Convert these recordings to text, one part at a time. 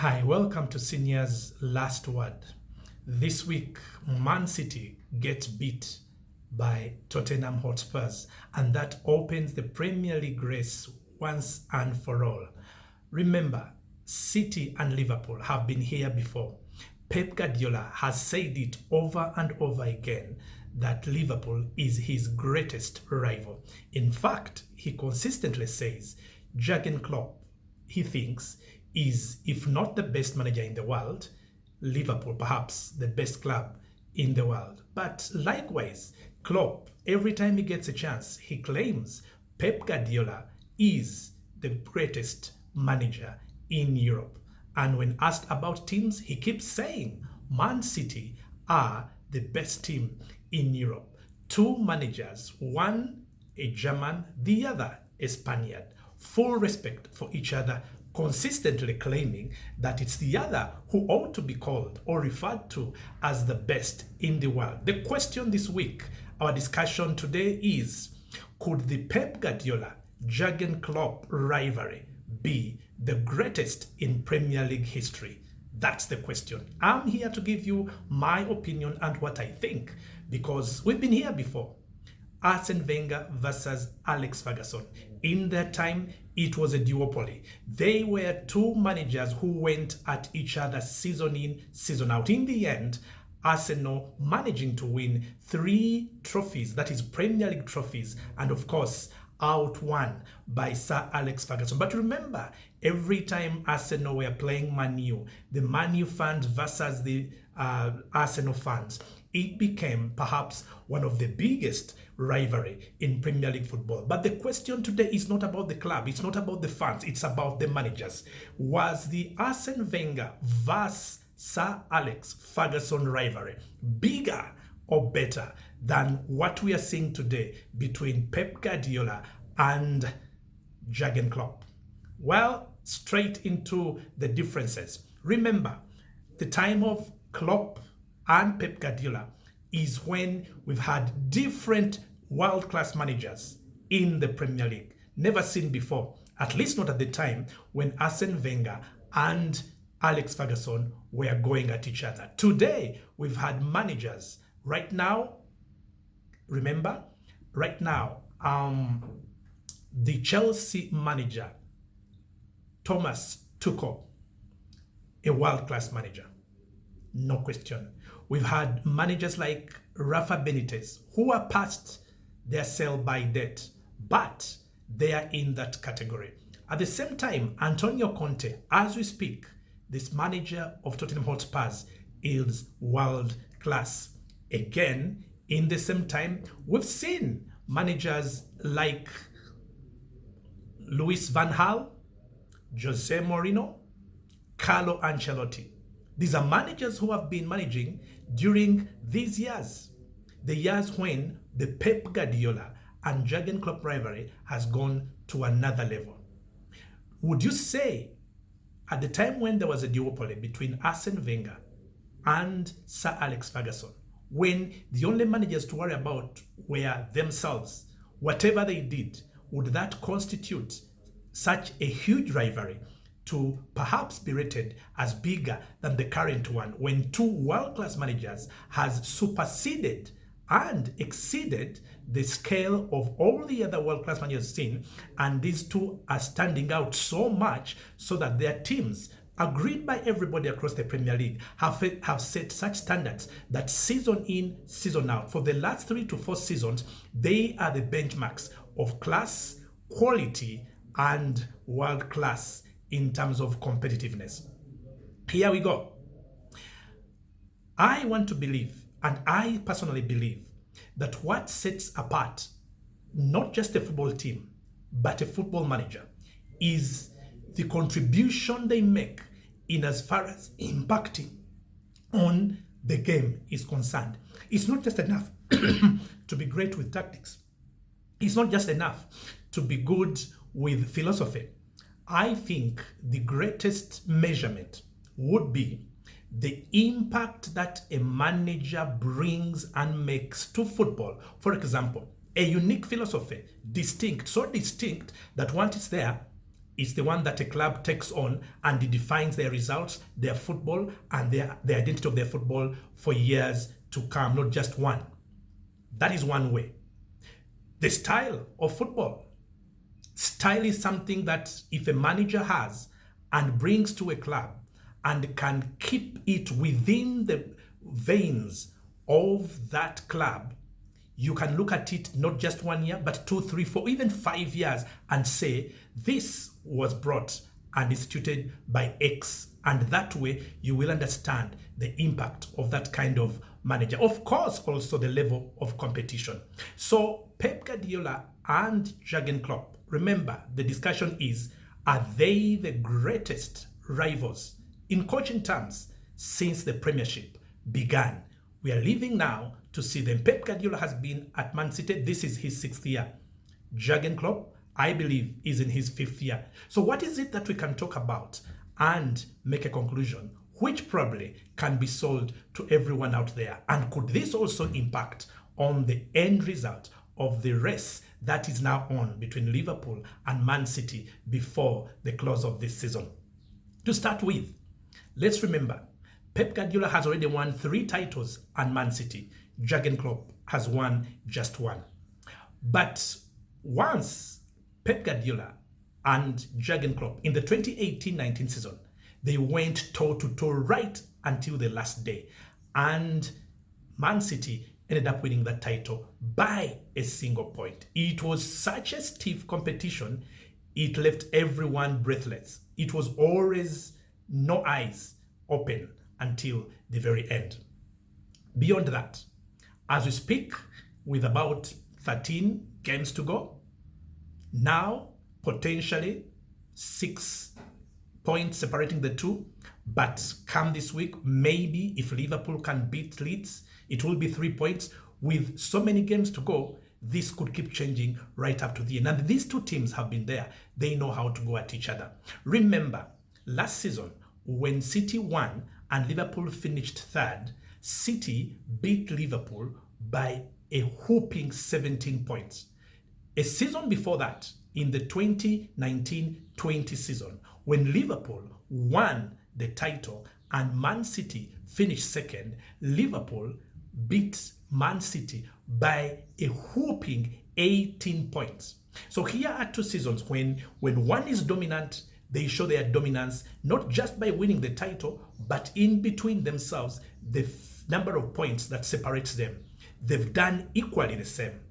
Hi, welcome to Senior's Last Word. This week, Man City gets beat by Tottenham Hotspurs, and that opens the Premier League race once and for all. Remember, City and Liverpool have been here before. Pep Guardiola has said it over and over again that Liverpool is his greatest rival. In fact, he consistently says Jurgen Klopp, he thinks, is, if not the best manager in the world, Liverpool perhaps the best club in the world. But likewise, Klopp, every time he gets a chance, he claims Pep Guardiola is the greatest manager in Europe. And when asked about teams, he keeps saying Man City are the best team in Europe. Two managers, one a German, the other a Spaniard. Full respect for each other, consistently claiming that it's the other who ought to be called or referred to as the best in the world. The question this week, our discussion today is, could the Pep Guardiola-Jurgen Klopp rivalry be the greatest in Premier League history? That's the question. I'm here to give you my opinion and what I think, because we've been here before. Arsene Wenger versus Alex Ferguson. In their time, it was a duopoly. They were two managers who went at each other season in, season out. In the end, Arsenal managing to win 3 trophies, that is Premier League trophies, and of course, outwon by Sir Alex Ferguson. But remember, every time Arsenal were playing Man U, the Man U fans versus the Arsenal fans, it became perhaps one of the biggest rivalry in Premier League football. But the question today is not about the club, it's not about the fans, it's about the managers. Was the Arsene Wenger versus Sir Alex Ferguson rivalry bigger or better than what we are seeing today between Pep Guardiola and Jurgen Klopp? Well, straight into the differences. Remember, the time of Klopp and Pep Guardiola is when we've had different world-class managers in the Premier League. Never seen before, at least not at the time when Arsene Wenger and Alex Ferguson were going at each other. Today, we've had managers. Right now, remember, right now, the Chelsea manager, Thomas Tuchel, a world-class manager. No question. We've had managers like Rafa Benitez, who are past their sell-by date, but they are in that category. At the same time, Antonio Conte, as we speak, this manager of Tottenham Hotspurs, is world-class. Again, in the same time, we've seen managers like Luis van Gaal, Jose Mourinho, Carlo Ancelotti. These are managers who have been managing during these years, the years when the Pep Guardiola and Jurgen Klopp rivalry has gone to another level. Would you say at the time when there was a duopoly between Arsene Wenger and Sir Alex Ferguson, when the only managers to worry about were themselves, whatever they did, would that constitute such a huge rivalry to perhaps be rated as bigger than the current one, when two world-class managers has superseded and exceeded the scale of all the other world-class managers seen, and these two are standing out so much so that their teams, agreed by everybody across the Premier League, have set such standards that season in, season out, for the last 3 to 4 seasons, they are the benchmarks of class, quality, and world class in terms of competitiveness. Here we go. I want to believe, and I personally believe, that what sets apart not just a football team, but a football manager is the contribution they make in as far as impacting on the game is concerned. It's not just enough to be great with tactics. It's not just enough to be good with philosophy. I think the greatest measurement would be the impact that a manager brings and makes to football. For example, a unique philosophy, distinct, so distinct that once it's there, It's the one that a club takes on and it defines their results, their football, and the identity of their football for years to come, not just one. That is one way. The style of football. Style is something that if a manager has and brings to a club and can keep it within the veins of that club, you can look at it not just 1 year, but 2, 3, 4, even 5 years and say, this was brought and instituted by X. And that way you will understand the impact of that kind of manager. Of course, also the level of competition. So Pep Guardiola and Jurgen Klopp, remember the discussion is, are they the greatest rivals in coaching terms since the premiership began? We are living now to see them. Pep Guardiola has been at Man City. This is his 6th year. Jurgen Klopp, I believe, is in his 5th year. So what is it that we can talk about and make a conclusion which probably can be sold to everyone out there? And could this also impact on the end result of the race that is now on between Liverpool and Man City before the close of this season? To start with, let's remember, Pep Guardiola has already won 3 titles and Man City. Jurgen Klopp has won just 1. But once Pep Guardiola and Jurgen Klopp in the 2018-19 season, they went toe-to-toe right until the last day. And Man City ended up winning that title by a single point. It was such a stiff competition, it left everyone breathless. It was always no eyes open until the very end. Beyond that, as we speak, with about 13 games to go, now potentially 6 points separating the two, but come this week, maybe if Liverpool can beat Leeds, it will be 3 points. With so many games to go, this could keep changing right up to the end. And these two teams have been there. They know how to go at each other. Remember, last season, when City won and Liverpool finished 3rd, City beat Liverpool by a whopping 17 points. A season before that, in the 2019-20 season, when Liverpool won the title and Man City finished 2nd, Liverpool beat Man City by a whopping 18 points. So here are 2 seasons when one is dominant, they show their dominance, not just by winning the title, but in between themselves, the number of points that separates them. They've done equally the same.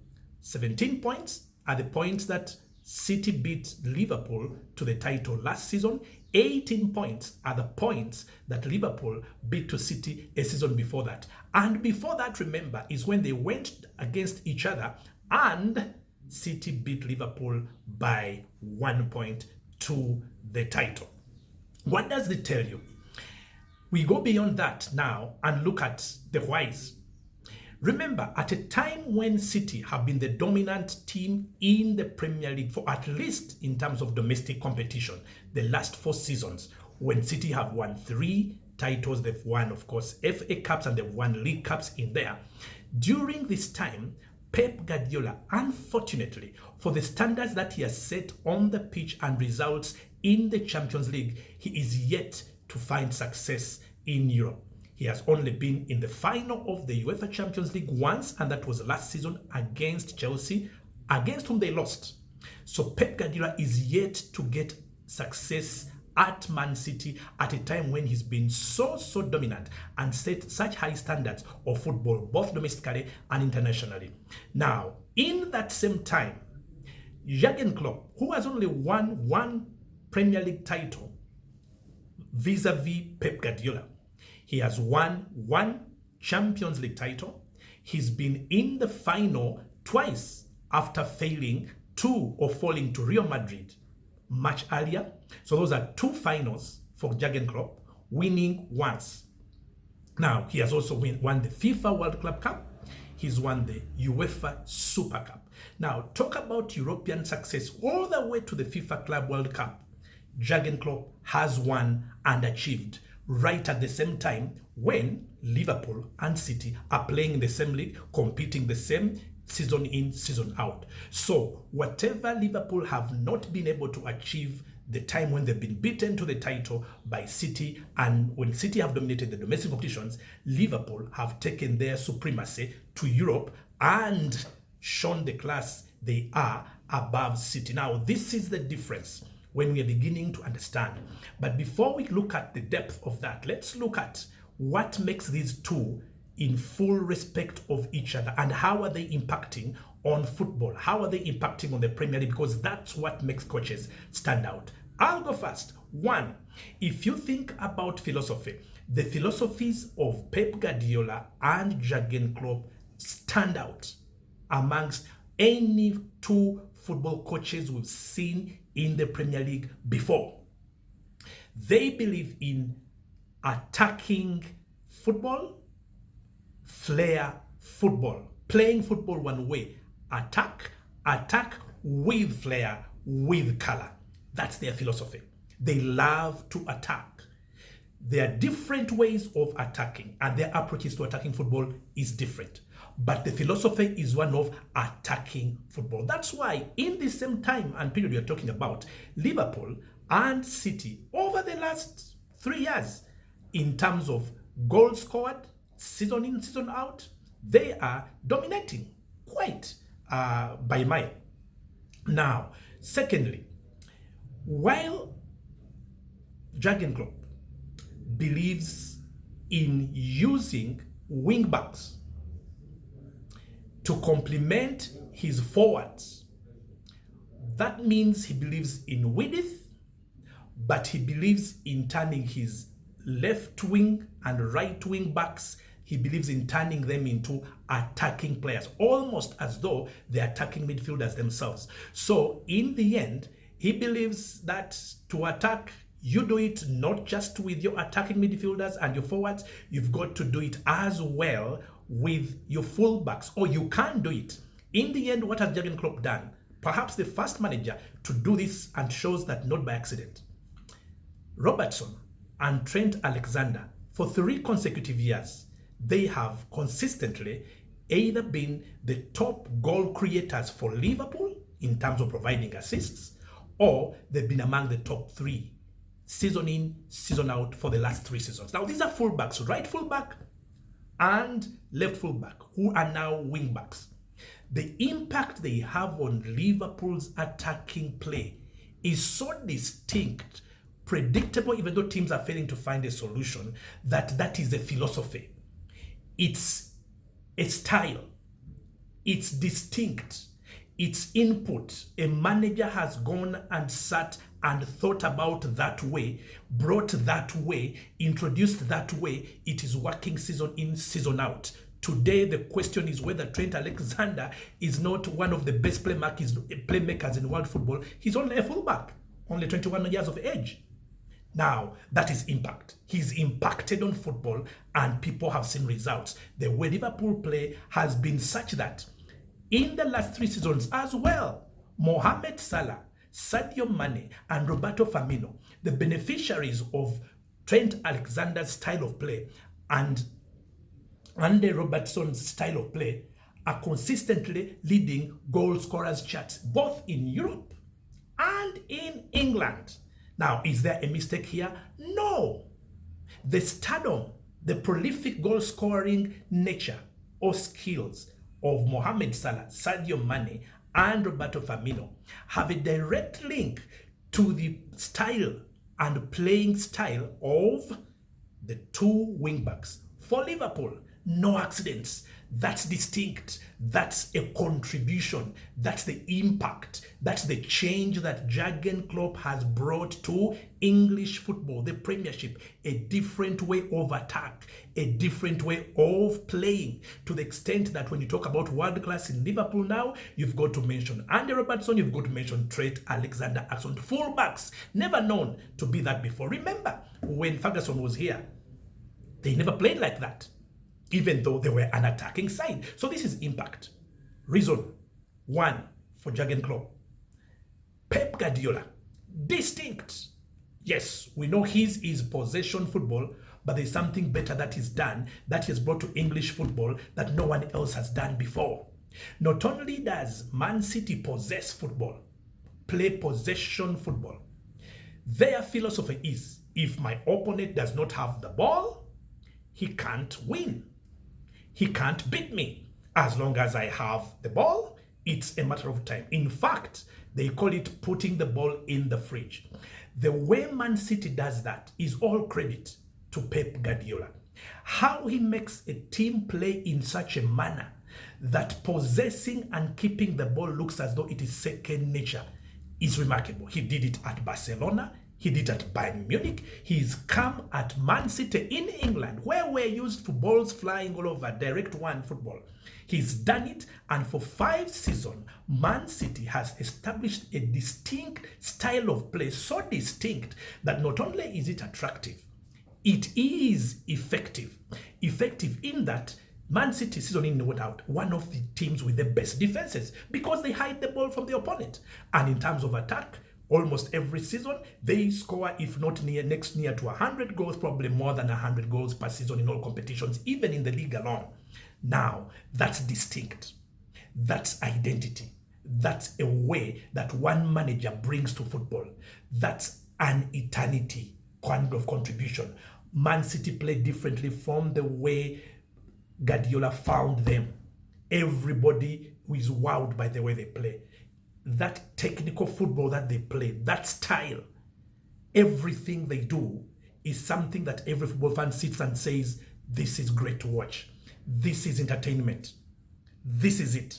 17 points are the points that City beat Liverpool to the title last season. 18 points are the points that Liverpool beat to City a season before that. And before that, remember, is when they went against each other and City beat Liverpool by 1 point to the title. What does it tell you? We go beyond that now and look at the whys. Remember, at a time when City have been the dominant team in the Premier League, for at least in terms of domestic competition, the last 4 seasons, when City have won 3 titles, they've won, of course, FA Cups and they've won League Cups in there. During this time, Pep Guardiola, unfortunately, for the standards that he has set on the pitch and results in the Champions League, he is yet to find success in Europe. He has only been in the final of the UEFA Champions League once, and that was last season against Chelsea, against whom they lost. So Pep Guardiola is yet to get success at Man City at a time when he's been so dominant and set such high standards of football, both domestically and internationally. Now, in that same time, Jurgen Klopp, who has only won 1 Premier League title vis-a-vis Pep Guardiola, he has won 1 Champions League title. He's been in the final twice after failing 2 or falling to Real Madrid much earlier. So those are 2 finals for Jurgen Klopp, winning once. Now, he has also won the FIFA World Club Cup. He's won the UEFA Super Cup. Now, talk about European success all the way to the FIFA Club World Cup. Jurgen Klopp has won and achieved right at the same time when Liverpool and City are playing in the same league, competing the same season in, season out. So whatever Liverpool have not been able to achieve the time when they've been beaten to the title by City, and when City have dominated the domestic competitions, Liverpool have taken their supremacy to Europe and shown the class they are above City. Now, this is the difference when we are beginning to understand. But before we look at the depth of that, let's look at what makes these two in full respect of each other and how are they impacting on football? How are they impacting on the Premier League? Because that's what makes coaches stand out. I'll go first. One, if you think about philosophy, the philosophies of Pep Guardiola and Jurgen Klopp stand out amongst any two football coaches we've seen in the Premier League before. They believe in attacking football, flair football, playing football one way, attack with flair, with color. That's their philosophy. They love to attack. There are different ways of attacking, and their approaches to attacking football is different. But the philosophy is one of attacking football. That's why in the same time and period you're talking about, Liverpool and City over the last 3 years, in terms of goals scored, season in, season out, they are dominating quite by mile. Now, secondly, while Jurgen Klopp believes in using wing backs to complement his forwards, that means he believes in width, but he believes in turning his left wing and right wing backs, he believes in turning them into attacking players, almost as though they're attacking midfielders themselves. So in the end, he believes that to attack, you do it not just with your attacking midfielders and your forwards, you've got to do it as well with your fullbacks, or you can do it. In the end, what has Jurgen Klopp done? Perhaps the first manager to do this, and shows that not by accident. Robertson and Trent Alexander, for 3 consecutive years, they have consistently either been the top goal creators for Liverpool in terms of providing assists, or they've been among the top 3 season in, season out for the last 3 seasons. Now, these are fullbacks, right fullback and left fullback, who are now wing backs. The impact they have on Liverpool's attacking play is so distinct, predictable, even though teams are failing to find a solution, that is a philosophy. It's a style. It's distinct. It's input. A manager has gone and sat and thought about that way, brought that way, introduced that way. It is working season in, season out. Today, the question is whether Trent Alexander is not one of the best playmakers in world football. He's only a fullback, only 21 years of age. Now, that is impact. He's impacted on football, and people have seen results. The way Liverpool play has been such that in the last 3 seasons as well, Mohamed Salah, Sadio Mane, and Roberto Firmino, the beneficiaries of Trent Alexander's style of play and Andy Robertson's style of play, are consistently leading goal scorers charts, both in Europe and in England. Now, is there a mistake here? No. The stardom, the prolific goal scoring nature or skills of Mohamed Salah, Sadio Mane, and Roberto Firmino have a direct link to the style and playing style of the 2 wingbacks for Liverpool. No accidents. That's distinct. That's a contribution. That's the impact. That's the change that Jurgen Klopp has brought to English football, the premiership. A different way of attack, a different way of playing, to the extent that when you talk about world class in Liverpool now, you've got to mention Andy Robertson, you've got to mention Trent Alexander-Arnold. Fullbacks, never known to be that before. Remember, when Ferguson was here, they never played like that, even though they were an attacking side. So this is impact. Reason 1 for Jurgen Klopp. Pep Guardiola, distinct. Yes, we know his is possession football, but there's something better that he's done, that he has brought to English football that no one else has done before. Not only does Man City possess football, play possession football, Their philosophy is, if my opponent does not have the ball, he can't win. He can't beat me. As long as I have the ball, it's a matter of time. In fact, they call it putting the ball in the fridge. The way Man City does that is all credit to Pep Guardiola. How he makes a team play in such a manner that possessing and keeping the ball looks as though it is second nature is remarkable. He did it at Barcelona. He did it at Bayern Munich. He's come at Man City in England, where we're used to balls flying all over, direct one football. He's done it, and for 5 seasons, Man City has established a distinct style of play, so distinct that not only is it attractive, it is effective. Effective in that Man City, season in and out, one of the teams with the best defenses because they hide the ball from the opponent. And in terms of attack, almost every season, they score, if not near to 100 goals, probably more than 100 goals per season in all competitions, even in the league alone. Now, that's distinct. That's identity. That's a way that one manager brings to football. That's an eternity kind of contribution. Man City play differently from the way Guardiola found them. Everybody is wowed by the way they play. That technical football that they play, that style, everything they do is something that every football fan sits and says, this is great to watch. This is entertainment. This is it.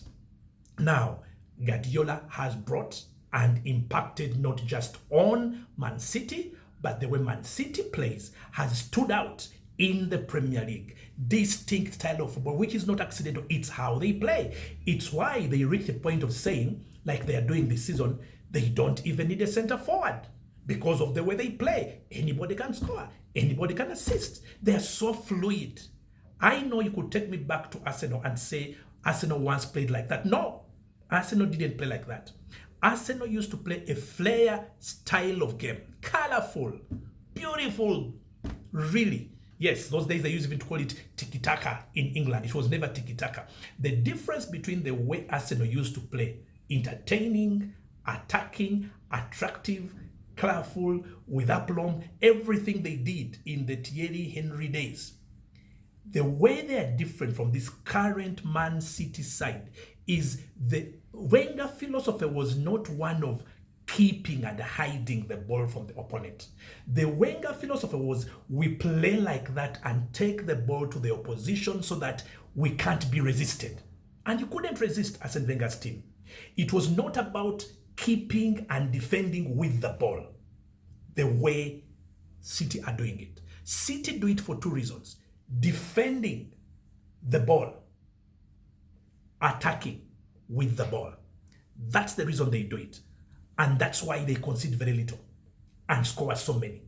Now, Guardiola has brought and impacted not just on Man City, but the way Man City plays has stood out in the Premier League. Distinct style of football, which is not accidental. It's how they play. It's why they reach the point of saying, like they are doing this season, they don't even need a centre forward because of the way they play. Anybody can score. Anybody can assist. They are so fluid. I know you could take me back to Arsenal and say Arsenal once played like that. No, Arsenal didn't play like that. Arsenal used to play a flair style of game. Colorful, beautiful, really. Yes, those days they used even to call it tiki-taka in England. It was never tiki-taka. The difference between the way Arsenal used to play, entertaining, attacking, attractive, colorful, with aplomb, everything they did in the Thierry Henry days. The way they are different from this current Man City side is the Wenger philosophy was not one of keeping and hiding the ball from the opponent. The Wenger philosophy was we play like that and take the ball to the opposition so that we can't be resisted. And you couldn't resist Arsene Wenger's team. It was not about keeping and defending with the ball the way City are doing it. City do it for 2 reasons. Defending the ball, attacking with the ball. That's the reason they do it. And that's why they concede very little and score so many.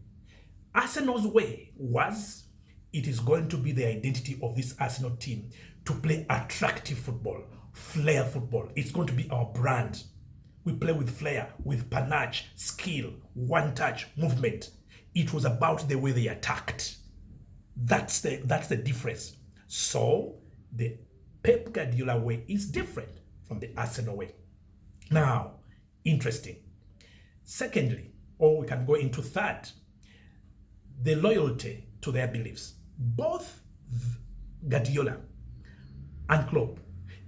Arsenal's way was, it is going to be the identity of this Arsenal team to play attractive football, flair football. It's going to be our brand. We play with flair, with panache, skill, one touch, movement. It was about the way they attacked. That's the difference. So the Pep Guardiola way is different from the Arsenal way. Now, interesting. Secondly, or we can go into third, the loyalty to their beliefs. Both Guardiola and Klopp,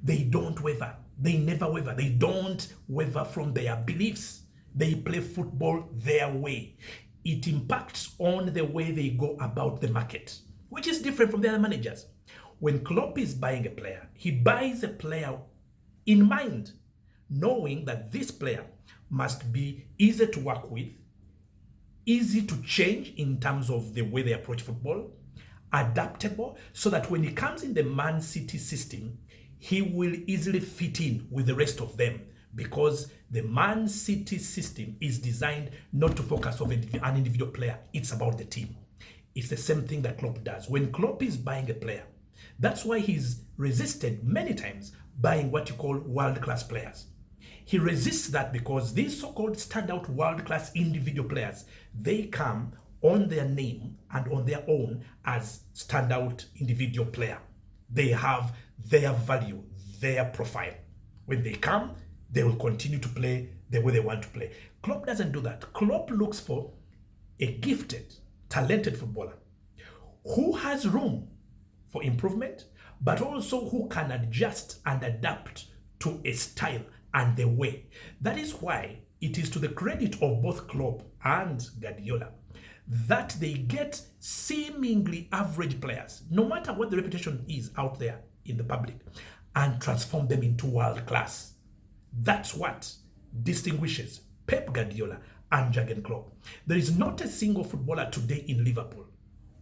they don't waver. They never waver. They don't waver from their beliefs. They play football their way. It impacts on the way they go about the market, which is different from the other managers. When Klopp is buying a player, he buys a player in mind, knowing that this player must be easy to work with, easy to change in terms of the way they approach football, adaptable, so that when he comes in the Man City system, he will easily fit in with the rest of them, because the Man City system is designed not to focus on an individual player. It's about the team. It's the same thing that Klopp does. When Klopp is buying a player, that's why he's resisted many times buying what you call world-class players. He resists that because these so-called standout world-class individual players, they come on their name and on their own as standout individual player. They have their value, their profile. When they come, they will continue to play the way they want to play. Klopp doesn't do that. Klopp looks for a gifted, talented footballer who has room for improvement, but also who can adjust and adapt to a style and the way. That is why it is to the credit of both Klopp and Guardiola that they get seemingly average players, no matter what the reputation is out there in the public, and transform them into world class. That's what distinguishes Pep Guardiola and Jurgen Klopp. There is not a single footballer today in Liverpool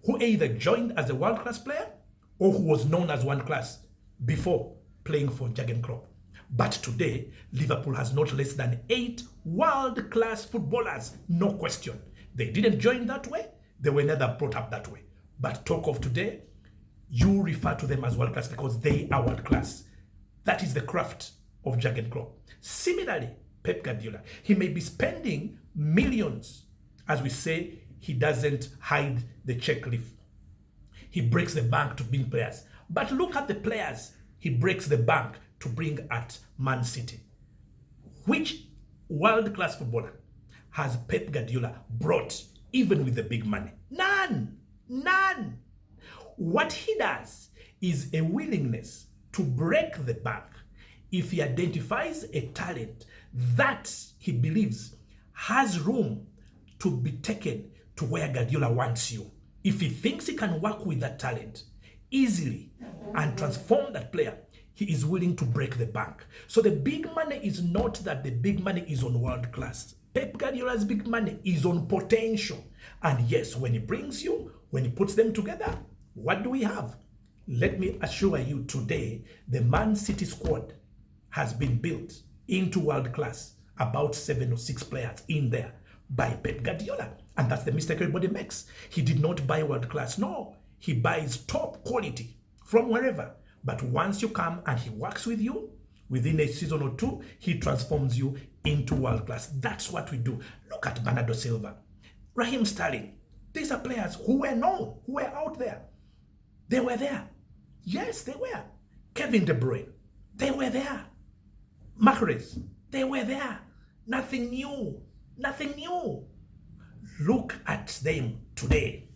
who either joined as a world class player or who was known as one class before playing for Jurgen Klopp. But today, Liverpool has not less than 8 world-class footballers, no question. They didn't join that way, they were never brought up that way. But talk of today, you refer to them as world-class because they are world-class. That is the craft of Jurgen Klopp. Similarly, Pep Guardiola, he may be spending millions. As we say, he doesn't hide the check leaf. He breaks the bank to bring players. But look at the players he breaks the bank to bring at Man City. Which world-class footballer has Pep Guardiola brought even with the big money? None. None. What he does is a willingness to break the bank if he identifies a talent that he believes has room to be taken to where Guardiola wants you. If he thinks he can work with that talent easily and transform that player, he is willing to break the bank. So the big money is not that the big money is on world class. Pep Guardiola's big money is on potential. And yes, when he brings you, when he puts them together, what do we have? Let me assure you today, the Man City squad has been built into world class, about 7 or 6 players in there by Pep Guardiola. And that's the mistake everybody makes. He did not buy world class. No, he buys top quality from wherever. But once you come and he works with you, within a season or 2, he transforms you into world class. That's what we do. Look at Bernardo Silva, Raheem Sterling. These are players who were known, who were out there. They were there. Yes, they were. Kevin De Bruyne, they were there. Mahrez, they were there. Nothing new. Nothing new. Look at them today.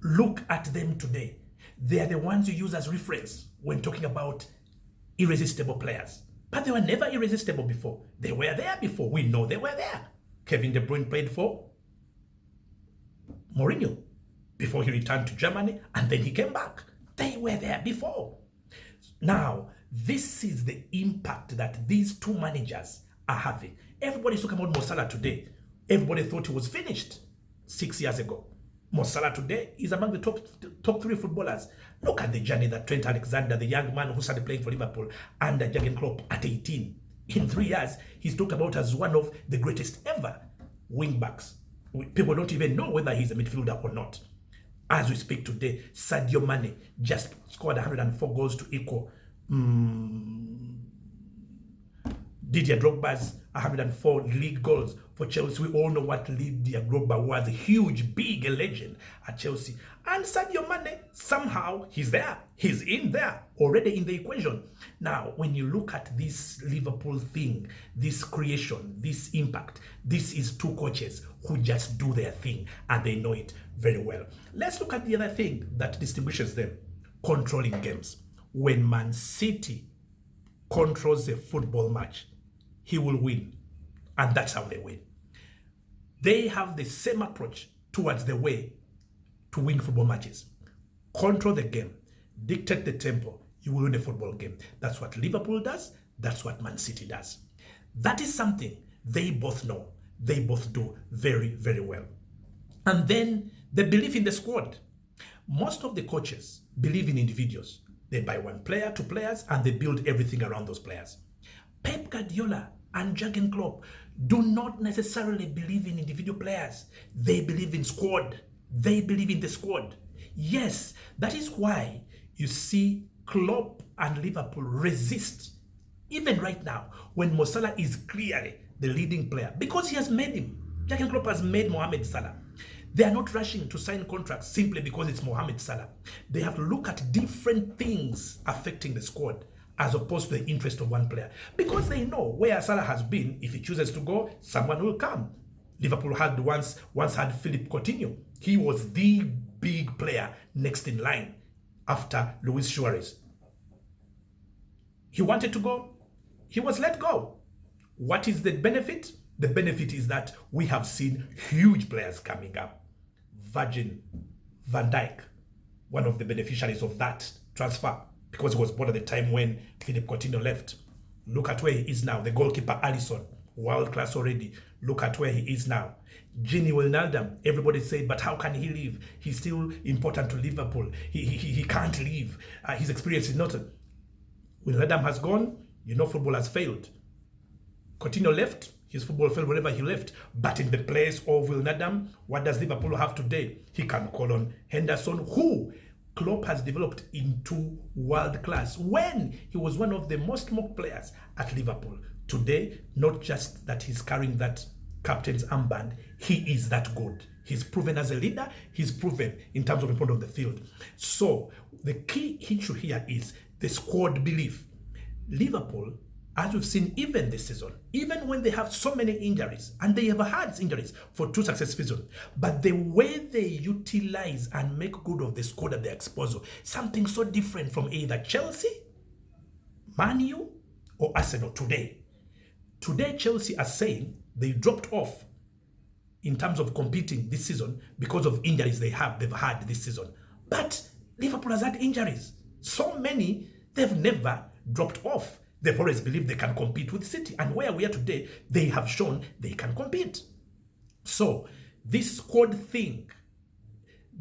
Look at them today. They are the ones you use as reference when talking about irresistible players. But they were never irresistible before. They were there before. We know they were there. Kevin De Bruyne played for Mourinho before he returned to Germany, and then he came back. They were there before. Now, this is the impact that these 2 managers are having. Everybody's talking about Mo Salah today. Everybody thought he was finished 6 years ago. Mo Salah today is among the top 3 footballers. Look at the journey that Trent Alexander, the young man who started playing for Liverpool under Jurgen Klopp at 18. In 3 years, he's talked about as one of the greatest ever wing-backs. People don't even know whether he's a midfielder or not. As we speak today, Sadio Mane just scored 104 goals to equal Didier Drogba's 104 league goals for Chelsea. We all know what Didier Drogba was, a huge, big legend at Chelsea. And Sadio Mane, somehow, he's there. He's in there, already in the equation. Now, when you look at this Liverpool thing, this creation, this impact, this is 2 coaches who just do their thing, and they know it very well. Let's look at the other thing that distinguishes them: controlling games. When Man City controls a football match, he will win. And that's how they win. They have the same approach towards the way to win football matches. Control the game, dictate the tempo, you will win a football game. That's what Liverpool does, that's what Man City does. That is something they both know, they both do very, very well. And then the belief in the squad. Most of the coaches believe in individuals. They buy 1 player, 2 players, and they build everything around those players. Pep Guardiola and Jurgen Klopp do not necessarily believe in individual players. They believe in squad. They believe in the squad. Yes, that is why you see Klopp and Liverpool resist, even right now, when Mo Salah is clearly the leading player, because he has made him. Jurgen Klopp has made Mohamed Salah. They are not rushing to sign contracts simply because it's Mohamed Salah. They have to look at different things affecting the squad as opposed to the interest of one player. Because they know where Salah has been, if he chooses to go, someone will come. Liverpool had once had Philippe Coutinho. He was the big player next in line after Luis Suarez. He wanted to go. He was let go. What is the benefit? The benefit is that we have seen huge players coming up. Virgil van Dijk, one of the beneficiaries of that transfer, because he was born at the time when Philippe Coutinho left. Look at where he is now. The goalkeeper, Alisson, world class already. Look at where he is now. Gini Wijnaldum, everybody said, but how can he leave? He's still important to Liverpool. He can't leave. His experience is not. Wijnaldum has gone. You know, football has failed. Coutinho left. His football failed wherever he left. But in the place of Wijnaldum, what does Liverpool have today? He can call on Henderson, who Klopp has developed into world class when he was one of the most mocked players at Liverpool. Today, not just that he's carrying that captain's armband, he is that good. He's proven as a leader, he's proven in terms of importance of the field. So the key issue here is the squad belief. Liverpool, as we've seen even this season, even when they have so many injuries, and they have had injuries for 2 successive seasons, but the way they utilize and make good of the squad at their disposal, something so different from either Chelsea, Man U, or Arsenal today. Today, Chelsea are saying they dropped off in terms of competing this season because of injuries they've had this season. But Liverpool has had injuries. So many, they've never dropped off. They've always believed they can compete with City. And where we are today, they have shown they can compete. So this squad thing,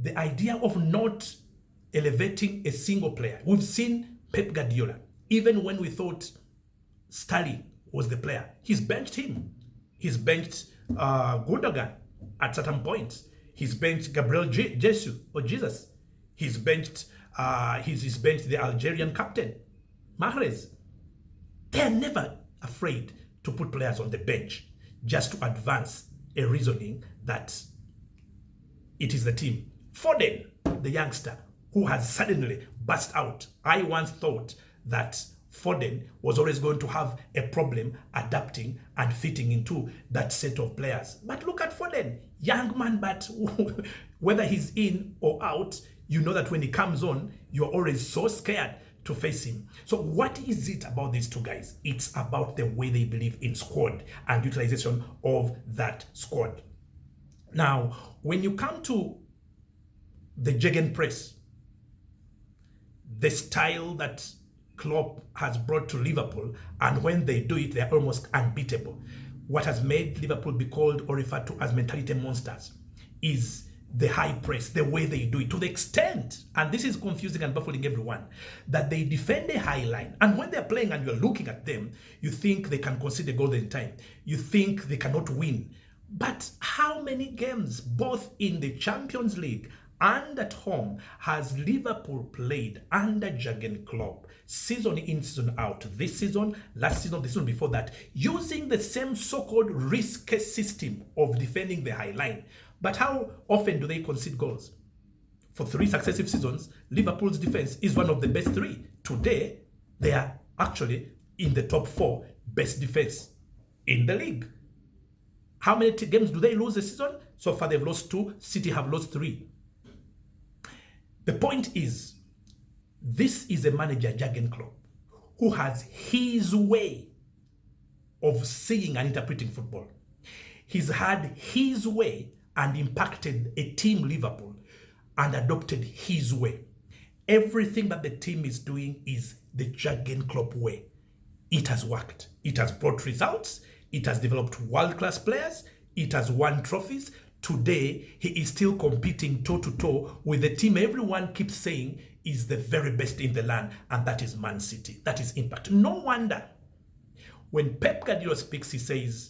the idea of not elevating a single player. We've seen Pep Guardiola, even when we thought Sterling was the player, he's benched him. He's benched Gundogan at certain points. He's benched Gabriel Jesus. He's benched he's benched the Algerian captain, Mahrez. They're never afraid to put players on the bench just to advance a reasoning that it is the team. Foden, the youngster who has suddenly burst out. I once thought that Foden was always going to have a problem adapting and fitting into that set of players. But look at Foden, young man, but whether he's in or out, you know that when he comes on, you're always so scared to face him. So what is it about these two guys? It's about the way they believe in squad and utilization of that squad. Now, when you come to the gegenpress, the style that Klopp has brought to Liverpool, and when they do it, they're almost unbeatable. What has made Liverpool be called or referred to as mentality monsters is the high press, the way they do it, to the extent, and this is confusing and baffling everyone, that they defend a high line, and when they're playing and you're looking at them, you think they can concede a goal in time. You think they cannot win. But how many games, both in the Champions League and at home, has Liverpool played under Jurgen Klopp, season in, season out? This season, last season, the season before that, using the same so-called risk system of defending the high line. But how often do they concede goals? For 3 successive seasons, Liverpool's defense is one of the best 3. Today, they are actually in the top 4 best defense in the league. How many games do they lose this season? So far, they've lost 2. City have lost 3. The point is, this is a manager, Jurgen Klopp, who has his way of seeing and interpreting football. He's had his way and impacted a team, Liverpool, and adopted his way. Everything that the team is doing is the Jurgen Klopp way. It has worked. It has brought results. It has developed world-class players. It has won trophies. Today, he is still competing toe-to-toe with the team everyone keeps saying is the very best in the land, and that is Man City. That is impact. No wonder when Pep Guardiola speaks, he says,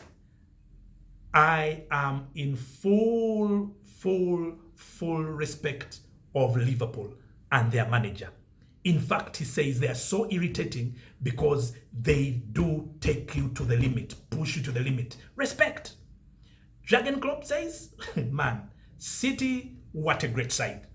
I am in full respect of Liverpool and their manager. In fact, he says they are so irritating because they do take you to the limit, push you to the limit. Respect. Jurgen Klopp says, man, City, what a great side.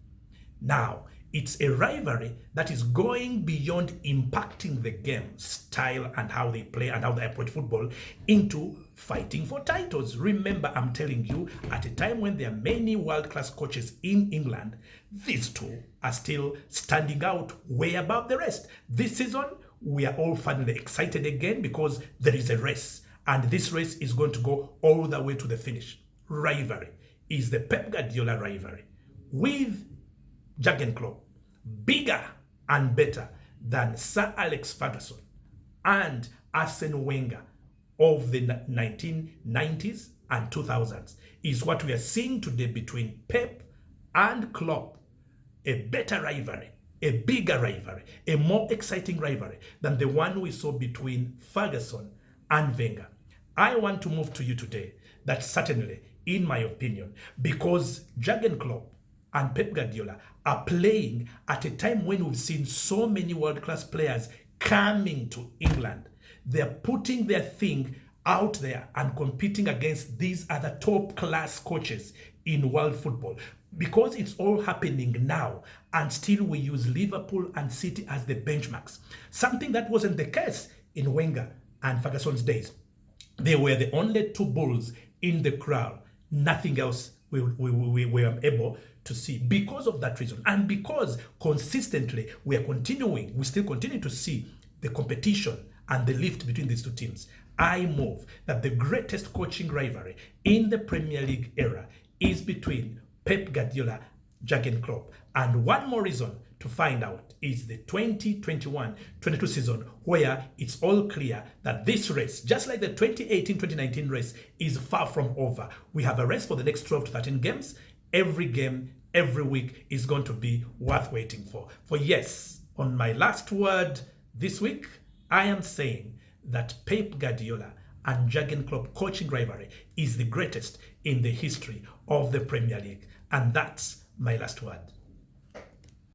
Now, It's a rivalry that is going beyond impacting the game style and how they play and how they approach football into fighting for titles. Remember, I'm telling you, at a time when there are many world-class coaches in England, these two are still standing out way above the rest. This season, we are all finally excited again because there is a race, and this race is going to go all the way to the finish. Rivalry is the Pep Guardiola rivalry with Jurgen Klopp, bigger and better than Sir Alex Ferguson and Arsene Wenger of the 1990s and 2000s, is what we are seeing today between Pep and Klopp. A better rivalry, a bigger rivalry, a more exciting rivalry than the one we saw between Ferguson and Wenger. I want to move to you today that certainly, in my opinion, because Jurgen Klopp and Pep Guardiola are playing at a time when we've seen so many world-class players coming to England. They're putting their thing out there and competing against these other top-class coaches in world football. Because it's all happening now, and still we use Liverpool and City as the benchmarks. Something that wasn't the case in Wenger and Ferguson's days. They were the only two bulls in the crowd. Nothing else we were able to see because of that reason. And because consistently we still continue to see the competition and the lift between these two teams. I move that the greatest coaching rivalry in the Premier League era is between Pep Guardiola, Jurgen Klopp. And one more reason to find out is the 2021-22 season, where it's all clear that this race, just like the 2018-2019 race, is far from over. We have a race for the next 12 to 13 games. Every game, every week is going to be worth waiting for. For yes, on my last word this week, I am saying that Pep Guardiola and Jurgen Klopp coaching rivalry is the greatest in the history of the Premier League. And that's my last word.